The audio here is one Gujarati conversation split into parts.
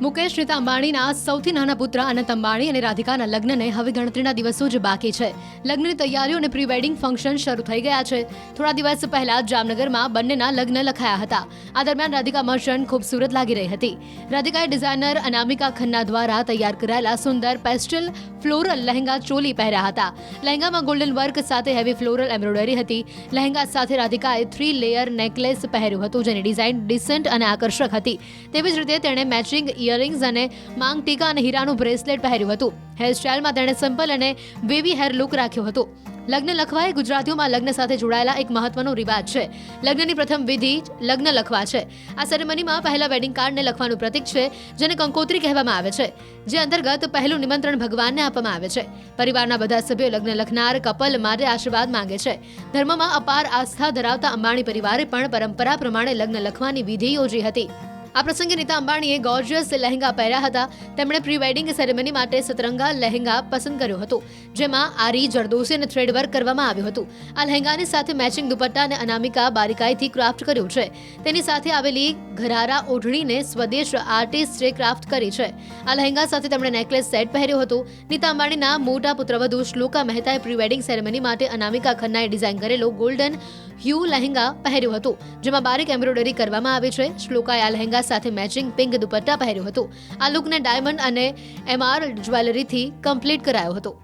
મુકેશ નીતા અંબાણીના સૌથી નાના પુત્ર અનંત અંબાણી અને રાધિકાના લગ્નને હવે ગણતરીના દિવસો જ બાકી છે. લગ્નની તૈયારીઓ અને પ્રી વેડિંગ ફંક્શન શરૂ થઈ ગયા છે. થોડા દિવસ પહેલા જામનગરમાં બંનેના લગ્ન લખાયા હતા. આ દરમિયાન રાધિકા મર્ચન્ટ ખૂબસૂરત લાગી રહી હતી. રાધિકાએ ડિઝાઇનર અનામિકા ખન્ના દ્વારા તૈયાર કરાયેલા સુંદર પેસ્ટલ ફ્લોરલ લહેંગા ચોલી પહેર્યા હતા. લહેંગામાં ગોલ્ડન વર્ક સાથે હેવી ફ્લોરલ એમ્બ્રોઇડરી હતી. લહેંગા સાથે રાધિકાએ 3 લેયર નેકલેસ પહેર્યું હતું, જેની ડિઝાઇન ડિસન્ટ અને આકર્ષક હતી. તેવી જ રીતે તેણે મેચિંગ ઇયરિંગ્સ અને માંગ ટીકા અને હીરાનું બ્રેસલેટ પહેર્યું હતું. હેરસ્ટાઇલમાં તેણે સિમ્પલ અને વેવી હેર લુક રાખ્યો હતો. લગ્ન લખવા એ ગુજરાતીઓમાં લગ્ન સાથે જોડાયેલા એક મહત્વનો રિવાજ છે. લગ્નની પ્રથમ વિધિ લગ્ન લખવા છે. આ સેરેમનીમાં પહેલા વેડિંગ કાર્ડને લખવાનું પ્રતીક છે, જેને કંકોત્રી કહેવામાં આવે છે, જે અંતર્ગત પહેલું નિમંત્રણ ભગવાનને આપવામાં આવે છે. પરિવારના બધા સભ્યો લગ્ન લખનાર કપલ માટે આશીર્વાદ માંગે છે. ધર્મમાં અપાર આસ્થા ધરાવતા અંબાણી પરિવારે પણ પરંપરા પ્રમાણે લગ્ન લખવાની વિધિ યોજી હતી. આ પ્રસંગે નીતા અંબાણીએ ગોર્જિયસ લહેંગા પહેર્યા હતા. તેમણે પ્રી વેડિંગ સેરેમની માટે સતરંગા લહેંગા પસંદ કર્યો હતો, જેમાં આરી, જરદોસી અને થ્રેડ વર્ક કરવામાં આવ્યું હતું. આ લહેંગાની સાથે મેચિંગ દુપટ્ટા અને અનામિકા બારીકાઈથી ક્રાફ્ટ કર્યું છે. તેની સાથે આવેલી ઘરારા ઓઢણીને સ્વદેશ આર્ટિસ્ટે ક્રાફ્ટ કરી છે. આ લહેંગા સાથે તેમણે નેકલેસ સેટ પહેર્યો હતો. નીતા અંબાણીના મોટા પુત્રવધુ શ્લોકા મહેતાએ પ્રી વેડિંગ સેરેમની માટે અનામિકા ખન્નાએ ડિઝાઇન કરેલો ગોલ્ડન હ્યુ લહેંગા પહેર્યું હતું, જેમાં બારીક એમ્બ્રોઇડરી કરવામાં આવી છે. શ્લોકાએ આ લહેંગા સાથે મેચિંગ પિંક દુપટ્ટા પહેર્યું હતું. આ લુકને ડાયમંડ અને એમઆર જ્વેલરીથી કમ્પ્લીટ કરાયો હતો.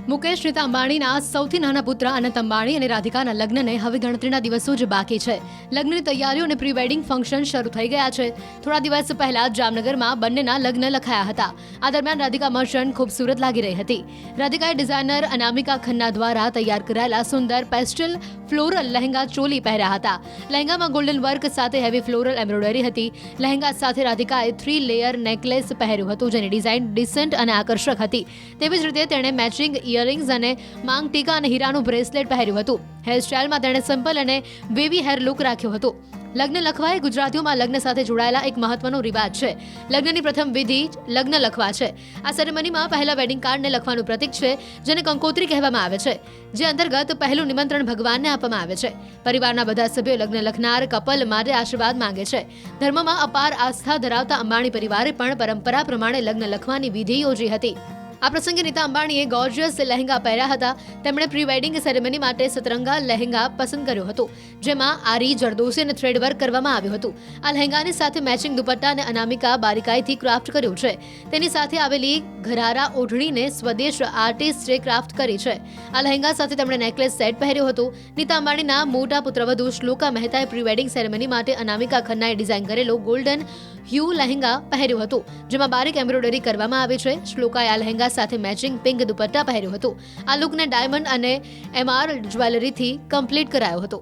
મુકેશ નીતા અંબાણીના સૌથી નાના પુત્ર અનંત અંબાણી અને રાધિકાના લગ્નને હવે ગણતરીના દિવસો જ બાકી છે. લગ્નની તૈયારીઓ અને પ્રી વેડિંગ ફંક્શન શરૂ થઈ ગયા છે. થોડા દિવસ પહેલા જામનગરમાં બંનેના લગ્ન લખાયા હતા. આ દરમિયાન રાધિકા મર્ચન્ટ ખૂબસૂરત લાગી રહી હતી. રાધિકાએ ડિઝાઇનર અનામિકા ખન્ના દ્વારા તૈયાર કરાયેલા સુંદર પેસ્ટલ ફ્લોરલ લહેંગા ચોલી પહેર્યા હતા. લહેંગામાં ગોલ્ડન વર્ક સાથે હેવી ફ્લોરલ એમ્બ્રોઇડરી હતી. લહેંગા સાથે રાધિકાએ 3 લેયર નેકલેસ પહેર્યું હતું, જેની ડિઝાઇન ડિસન્ટ અને આકર્ષક હતી. તેવી જ રીતે તેણે મેચિંગ ઇયરિંગ્સ અને માંગ ટીકા અને હીરાનું બ્રેસલેટ પહેર્યું હતું. હેરસ્ટાઇલમાં તેણે સિમ્પલ અને વેવી હેર લુક રાખ્યો હતો. લગ્ન લખવા એ ગુજરાતીઓમાં લગ્ન સાથે જોડાયેલા એક મહત્વનો રિવાજ છે. લગ્નની પ્રથમ વિધિ લગ્ન લખવા છે. આ સેરેમનીમાં પહેલા વેડિંગ કાર્ડને લખવાનું પ્રતીક છે, જેને કંકોત્રી કહેવામાં આવે છે, જે અંતર્ગત પહેલું નિમંત્રણ ભગવાનને આપવામાં આવે છે. પરિવારના બધા સભ્યો લગ્ન લખનાર કપલ માટે આશીર્વાદ માંગે છે. ધર્મમાં અપાર આસ્થા ધરાવતા અંબાણી પરિવારે પણ પરંપરા પ્રમાણે લગ્ન લખવાની વિધિ યોજી હતી. આ પ્રસંગે નીતા અંબાણીએ ગોર્જિયસ લહેંગા પહેર્યા હતા. તેમણે પ્રી વેડિંગ સેરેમની માટે સતરંગા લહેંગા પસંદ કર્યો હતો, જેમાં આરી, જરદોસી અને થ્રેડ વર્ક કરવામાં આવ્યું હતું. આ લહેંગાની સાથે મેચિંગ દુપટ્ટા અને અનામિકા બારીકાઈથી ક્રાફ્ટ કર્યું છે. તેની સાથે આવેલી ઘરારા ઓઢણીને સ્વદેશ આર્ટિસ્ટે ક્રાફ્ટ કરી છે. આ લહેંગા સાથે તેમણે નેકલેસ સેટ પહેર્યો હતો. નીતા અંબાણીના મોટા પુત્રવધુ શ્લોકા મહેતાએ પ્રી વેડિંગ સેરેમની માટે અનામિકા ખન્નાએ ડિઝાઇન કરેલો ગોલ્ડન હ્યુ લહેંગા પહેર્યું હતું, જેમાં બારીક એમ્બ્રોઇડરી કરવામાં આવી છે. શ્લોકાએ આ લહેંગા સાથે મેચિંગ પિંક દુપટ્ટા પહેર્યું હતું. આ લુકને ડાયમંડ અને એમઆર જ્વેલરીથી કમ્પ્લીટ કરાયો હતો.